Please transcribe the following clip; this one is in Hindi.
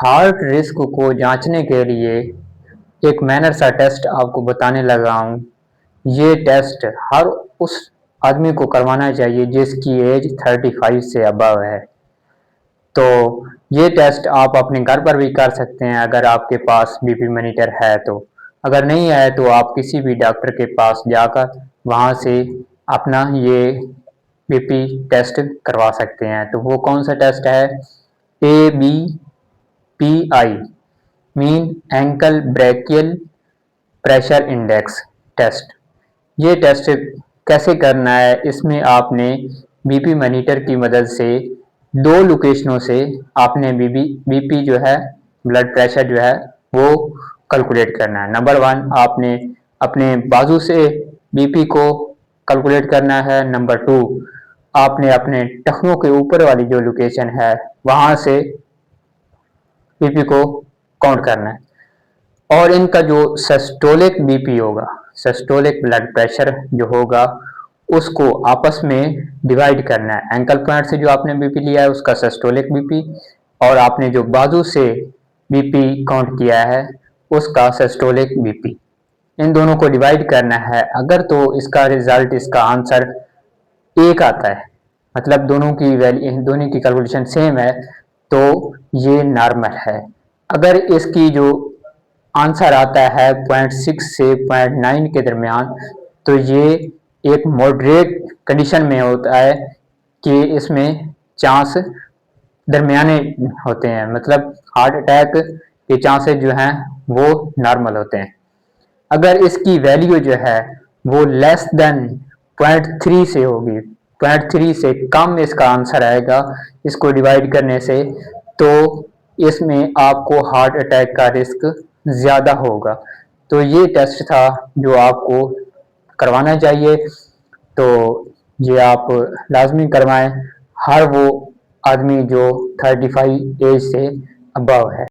हार्ट रिस्क को जांचने के लिए एक मैनर सा टेस्ट आपको बताने लगा हूँ। ये टेस्ट हर उस आदमी को करवाना चाहिए जिसकी एज 35 से अबव है। तो ये टेस्ट आप अपने घर पर भी कर सकते हैं अगर आपके पास बीपी मॉनिटर है तो। अगर नहीं है तो आप किसी भी डॉक्टर के पास जाकर वहाँ से अपना ये बीपी टेस्ट करवा सकते हैं। तो वो कौन सा टेस्ट है? ABPI mean ankle brachial pressure index test. ये टेस्ट कैसे करना है? इसमें आपने बीपी मॉनिटर की मदद से दो लोकेशनों से आपने बीपी जो है, ब्लड प्रेशर जो है वो कैलकुलेट करना है। नंबर 1 आपने अपने बाजू से बीपी को कैलकुलेट करना है। नंबर 2 आपने अपने टखनों के ऊपर वाली जो लोकेशन है वहां से बीपी को काउंट करना है। और इनका जो सिस्टोलिक बीपी होगा, सिस्टोलिक ब्लड प्रेशर जो होगा, उसको आपस में डिवाइड करना है। एंकल पॉइंट से जो आपने बीपी लिया है उसका सिस्टोलिक बीपी, और आपने जो बाजू से बीपी काउंट किया है उसका सिस्टोलिक बीपी, इन दोनों को डिवाइड करना है। अगर तो इसका रिजल्ट, इसका आंसर एक आता है, मतलब दोनों की वैल्यू, दोनों की कैलकुलेशन सेम है, तो ये नॉर्मल है। अगर इसकी जो आंसर आता है 0.6 से 0.9 के दरमियान, तो ये एक मॉडरेट कंडीशन में होता है कि इसमें चांस दरमियाने होते हैं, मतलब हार्ट अटैक के चांसेस जो हैं वो नॉर्मल होते हैं। अगर इसकी वैल्यू जो है वो लेस देन 0.3 से होगी, 0.3 से कम इसका आंसर आएगा इसको डिवाइड करने से, तो इसमें आपको हार्ट अटैक का रिस्क ज़्यादा होगा। तो ये टेस्ट था जो आपको करवाना चाहिए। तो ये आप लाजमी करवाएं, हर वो आदमी जो 35 एज से अबव है।